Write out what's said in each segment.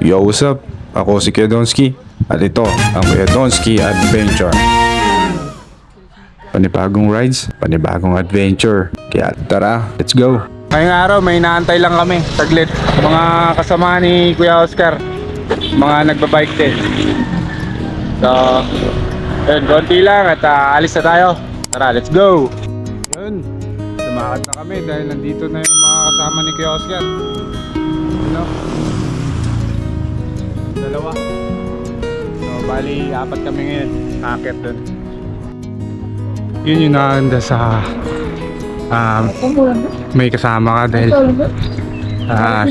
Yo, what's up? Ako si Kuya Donski at ito ang Kuya Donski Adventure. Panibagong rides, panibagong adventure. Kaya tara, let's go! Ngayong araw may inaantay lang kami, saglit. Mga kasama ni Kuya Oscar, mga nagbabike din. So, yun, konti lang at alis na tayo. Tara, let's go! Yun, lumakad na kami dahil nandito na yung mga kasama ni Kuya Oscar. Ano? Dalawa. So, bali, apat kami ngayon. Nakakit dun. Yun yung nakanda sa may kasama ka dahil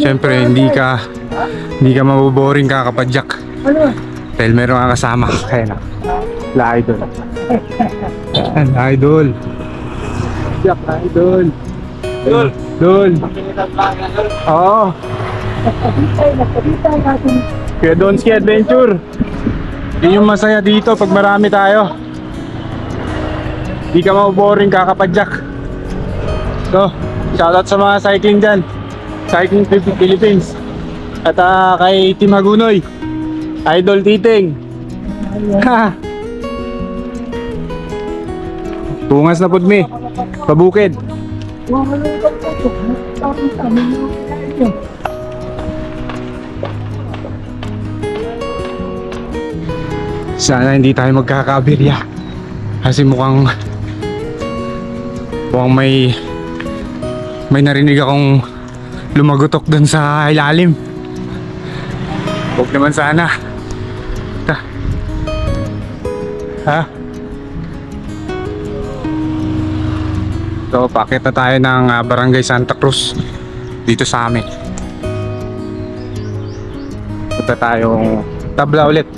syempre hindi ka maboboring kakapadyak dahil meron kang kasama. Kaya na la idol idol Jack idol idol oo Kuya Donski Adventure. Yun yung masaya dito pag marami tayo, di ka maboboring kakapadyak. So, shoutout sa mga cycling dyan, Cycling Philippines. At kay Team Hagunoy, Idol Titing. Ha! Tungas na pudmi, pabukid. Sana hindi tayo magkakabirya kasi mukhang may narinig akong lumagutok dun sa ilalim. Huwag naman sana. Ha? So, paakit na tayo ng Barangay Santa Cruz dito sa amin. Punta tayong tabla ulit.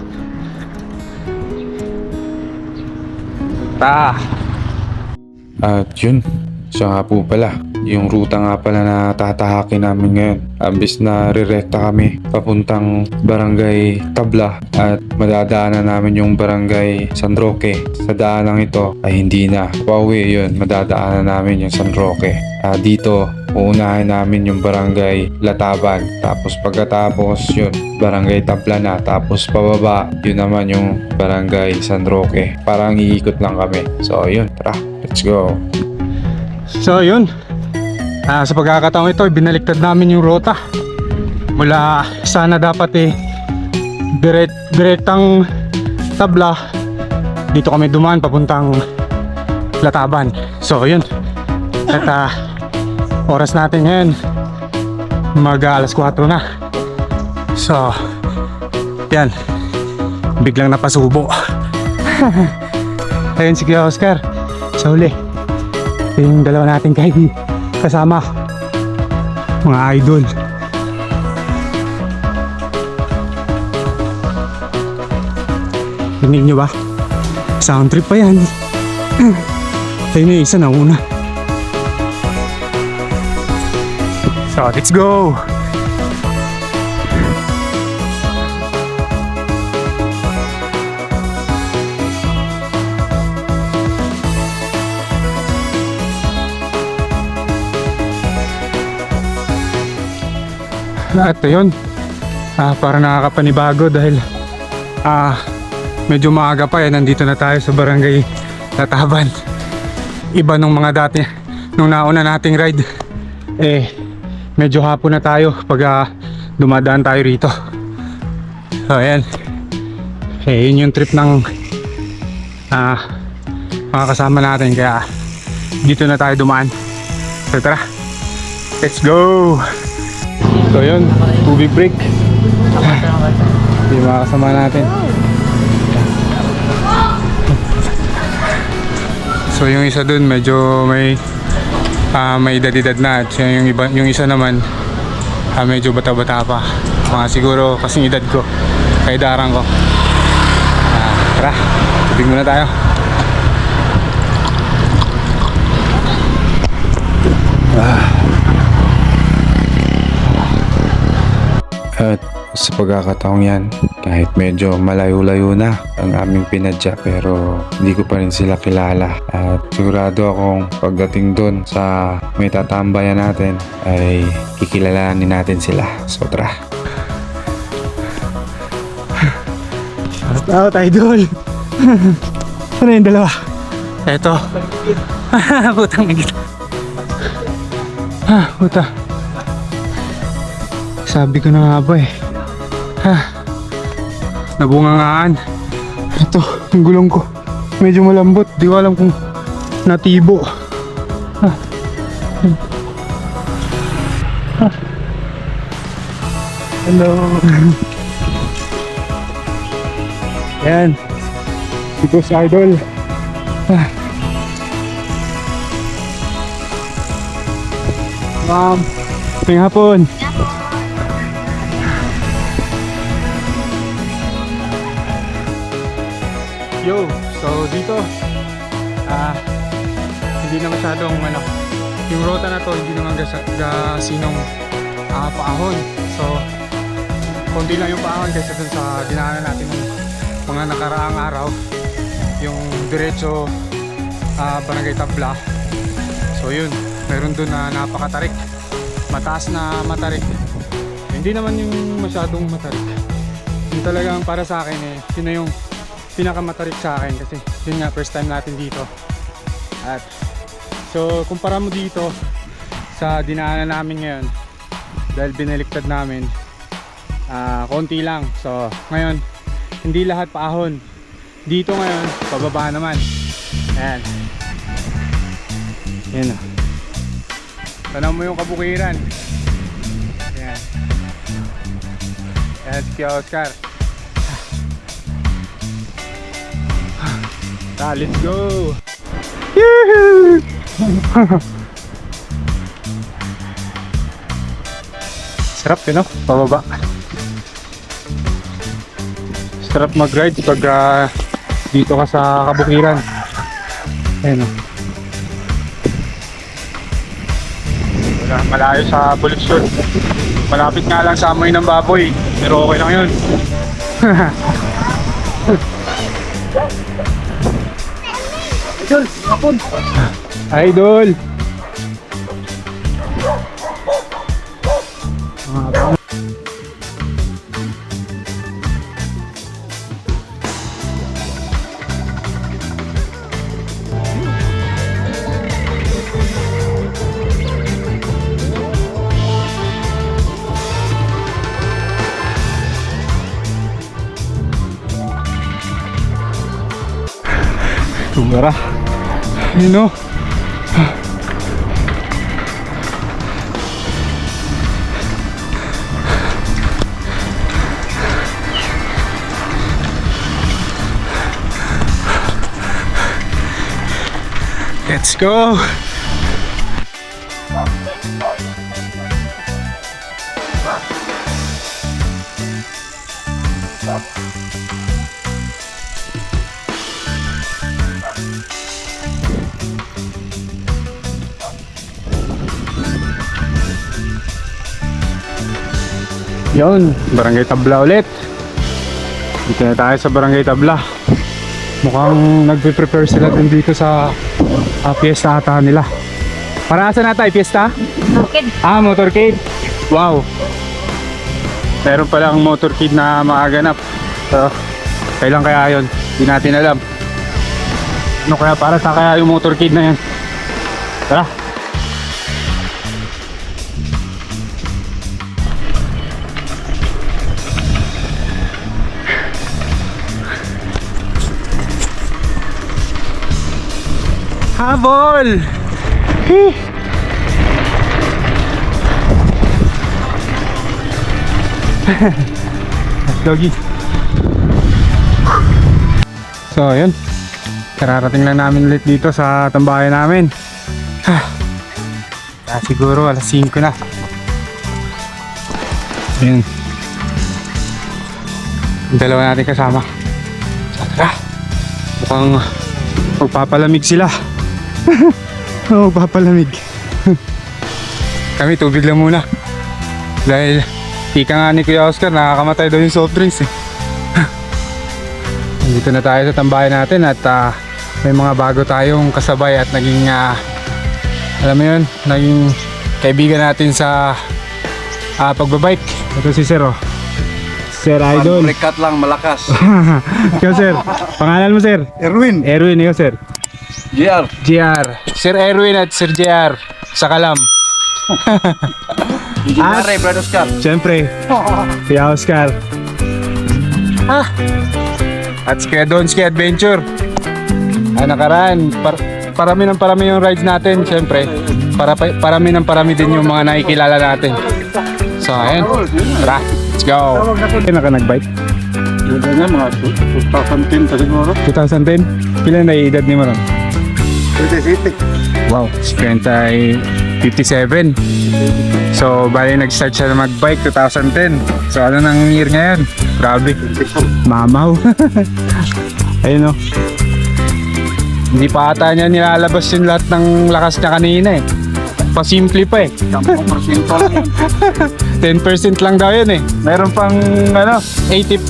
At yun, siya nga po pala. Yung ruta nga pala na tatahakin namin ngayon. Ambis na rirekta kami papuntang Barangay Tabla at madadaanan namin yung Barangay San Roque. Sa daanang ito ay hindi na. Pauwi yun, madadaanan namin yung San Roque. Dito, uunahin namin yung Barangay Lataban. Tapos pagkatapos yun, Barangay Tabla na. Tapos pababa, yun naman yung Barangay San Roque. Parang iikot lang kami. So yun, tara, let's go. So yun, sa pagkakataon ito, binaliktad namin yung rota. Mula sana dapat direktang Tabla, dito kami dumaan papuntang Lataban. So yun, at oras natin ngayon alas 4 na. So yan, biglang napasubo. Ayun si Kuya Oscar sa huli. Ito yung dalawa nating kasama, mga idol. Rinig nyo ba? Sound trip pa yan. Ayun yung isa na una. So let's go. At yun, para nakakapanibago dahil medyo maaga pa nandito na tayo sa Barangay Lataban. Iba nung mga dati, nung nauna nating ride, medyo hapon na tayo pag dumadaan tayo rito. So ayan, yun yung trip ng mga kasama natin, kaya dito na tayo dumaan. So tara, let's go! So yun, tubig break. Yung mga kasama natin. So yung isa dun medyo may edad-edad na. At yung isa naman medyo bata-bata pa. Mga siguro kasing edad ko, kaidaran ko. Tara, tubig muna tayo. At sa pagkakataong yan, kahit medyo malayo-layo na ang aming pinadya, pero hindi ko pa rin sila kilala. At sigurado akong pagdating doon sa may tatambayan natin ay kikilalanin natin sila. So tara. Out, idol. Ano yung dalawa? Eto. Putang ngit. Puta. Sabi ko na nga ba eh. Nabungangaan. Ito, yung gulong ko. Medyo malambot. Di ko alam kung natibo. Hello. Yan. Ito si Idol. Ma'am. Tingnan hapon. Yo, so dito hindi na masyadong yung rota na to hindi naman gasinong paahon. So konti lang yung paahon kaysa dun sa dinaanan natin ng mga nakaraang araw, yung diretso Barangay Tabla. So yun, meron dun na napakatarik, mataas na matarik. Hindi naman yung masyadong matarik, yung talagang para sa akin yun na yung pinakamatarik sa akin kasi yun nga first time natin dito. At so kumpara mo dito sa dinaanan namin ngayon, dahil binaliktad namin konti lang. So ngayon hindi lahat paahon dito, ngayon pababa naman. Ayan, yan o, tanaw mo yung kabukiran. Ayan, ayan si Kuya Oscar. Let's go! Yee-hoo! Sarap yun, no? Pababa. Sarap mag-ride pag dito ka sa kabukiran. Ayan, no? Wala, malayo sa Bulugsyon. Malapit nga lang sa amoy ng baboy, pero okay lang yun. Idol, hapon. Idol. Tumara. You know. Let's go. Yun, Barangay Tabla ulit. Dito na tayo sa Barangay Tabla. Mukhang nagpe-prepare sila din dito sa fiesta ata nila. Para saan na tayo? Fiesta? Motorcade. Motorcade. Wow. Meron palang motorcade na makaganap. So, kailan kaya yun? Hindi natin alam. Ano kaya, para sa kaya yung motorcade na yan? Tara. Habol! Hee! Doggy. So, yun. Kararating lang namin ulit dito sa tambayan namin. Siguro alas 5 na. Yun. Yung dalawa natin kasama. Tara. Mukhang magpapalamig sila. Magpapalamig. Kami tubig lang muna. Dahil ika nga ni Kuya Oscar, nakakamatay daw yung soft drinks eh. Dito na tayo sa tambayan natin at may mga bago tayong kasabay at naging alam mo yun, naging kaibigan natin sa pagbabike. Ito si Sir, oh. Sir Idol. Breakout lang, malakas. Ikaw sir, pangalan mo sir? Erwin. Erwin, ikaw sir? JR. JR. Sir Erwin at Sir JR. Sa Kalam. Pare, Brad Oscar. Siyempre, Kuya Oscar. At si Kuya Donski Adventure. Nakaraan, parami yung rides natin, siyempre. Parami din yung mga nakikilala natin. So, ayun. Tara, let's go. Kailan ka nag-bike? Yung ganyan, mga 2010 pa siguro. 2010? Kailan na edad ni Maron? 2010. Wow, si Kwenta ay 57. So, bali nag-start siya na mag-bike 2010. So, ano nang year ngayon? Grabe. Mamaw. Ayun o. Hindi pa ata niya nilalabas yung lahat ng lakas niya kanina eh. Pasimple pa eh. 10% lang daw yun eh. Meron pang ano, 90%.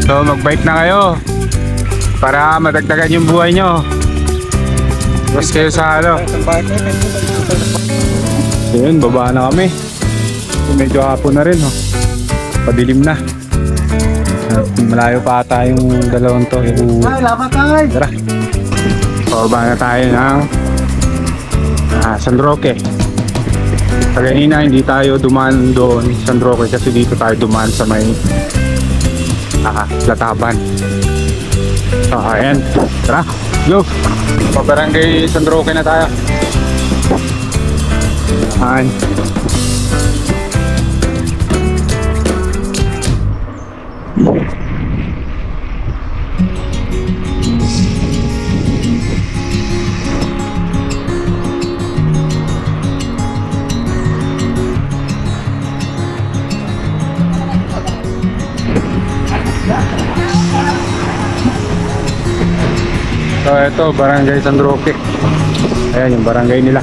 So, mag-bike na kayo. Para madagdagan yung buhay nyo. Tapos kayo sa ano. So yun, baba na kami. Medyo hapon na rin, oh. Padilim na. Malayo pa ata yung dalawang to. Tara. Baba na tayo ng San Roque. Kanina hindi tayo dumaan doon San Roque kasi dito tayo dumaan sa may Lataban. So ayan, tara, go! Pabarangay San Roque na tayo. Ayan. So ito, Barangay San Roque. Ayan yung barangay nila.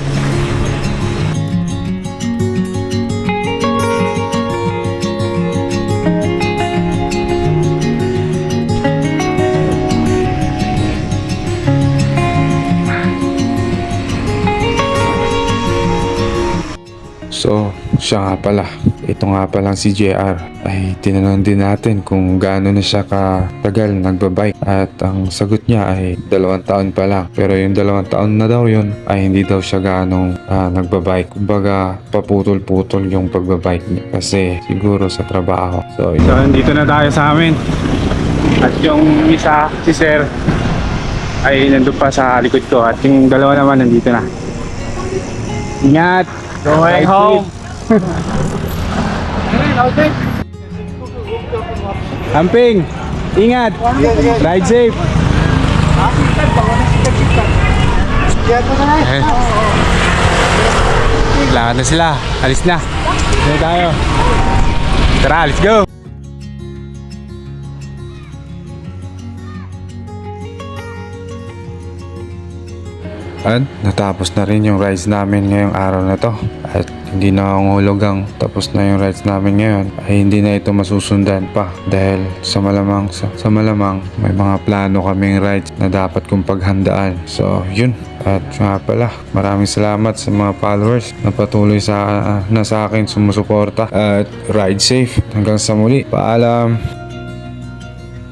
So, siya nga pala. Ito nga palang si JR ay tinanong din natin kung gaano na siya katagal nagbabike at ang sagot niya ay 2 taon pa lang. Pero yung 2 taon na daw yun ay hindi daw siya gaano nagbabike. Kumbaga paputol-putol yung pagbabike niya kasi siguro sa trabaho. So, So dito na tayo sa amin. At yung isa, si Sir, ay nandun pa sa likod ko. At yung dalawa naman nandito na. Ingat! Going home. Amping! Ingat! Ride safe! Eh. Lakad na sila. Alis na. Dito tayo. Tara, let's go! At natapos na rin yung rides namin ngayong araw na to. At hindi na ang tapos na yung rides namin ngayon ay hindi na ito masusundan pa dahil sa malamang may mga plano kaming rides na dapat kong paghandaan. So yun. At nga pala, maraming salamat sa mga followers na patuloy na sa akin sumusuporta. At ride safe. Hanggang sa muli. Paalam.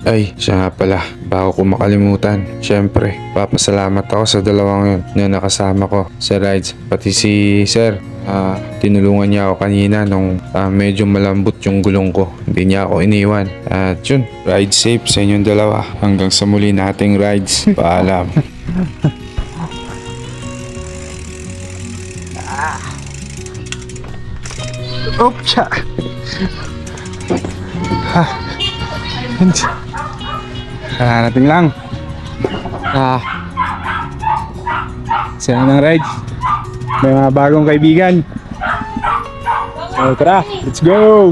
Ay, siya nga pala, bago ko makalimutan, syempre, papasalamat ako sa dalawang yun na nakasama ko sa rides. Pati si Sir, tinulungan niya ako kanina nung medyo malambot yung gulong ko. Hindi niya ako iniwan. At yun, ride safe sa inyong dalawa. Hanggang sa muli nating rides. Paalam. Opcha! Natin lang. Sila ng ride. May mga bagong kaibigan. So tara, let's go!